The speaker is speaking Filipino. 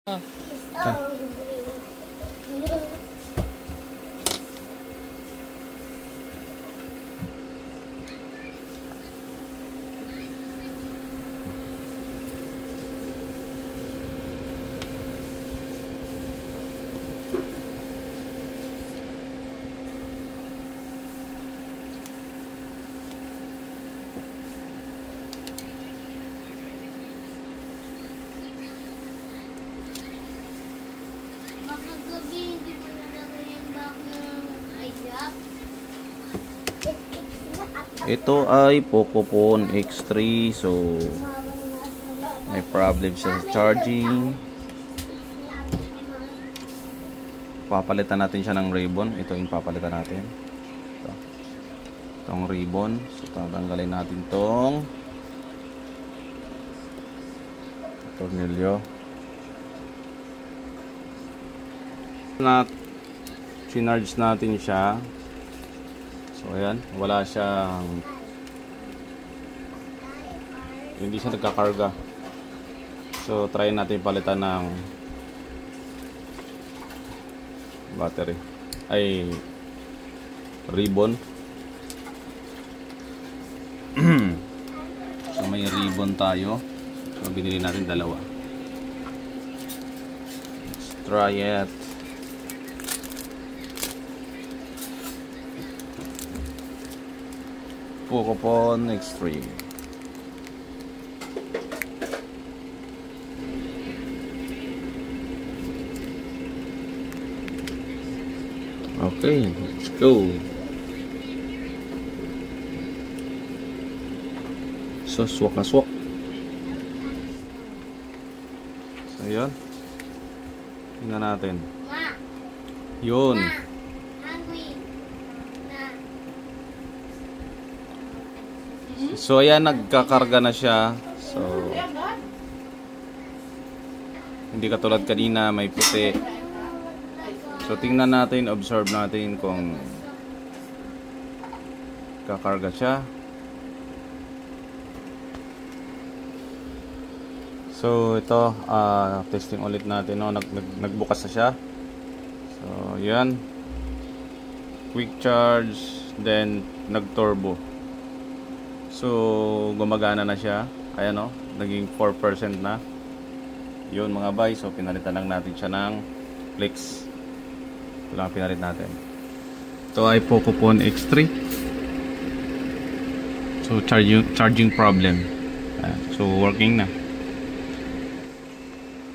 Ah. Ito ay Pocophone X3, so may problem siya sa charging. Papalitan natin siya ng ribbon. Ito yung papalitan natin. Itong ribbon. So tatanggalin natin tong tornilyo. Sinarge natin siya. So ayan, wala siyang, hindi siya nagkakarga. So try natin palitan ng battery ay ribbon. So may ribbon tayo. So binili natin dalawa. Let's try it. Pocophone X3. Okay, let's go. So swak na swak. So yun, tingnan natin. Yun. So ayan, nagkakarga na siya. So hindi katulad kanina may puti. So tingnan natin, observe natin kung kakarga siya. So ito, testing ulit natin, no? Nagbukas na siya. So yan, quick charge, then nag-turbo. So gumagana na siya. Ayan, no? Naging 4% na. Yun mga bay. So pinalitan lang natin siya ng flex. Ito lang pinalit natin. Ito ay Pocophone X3. So charging problem. Ayan. So working na.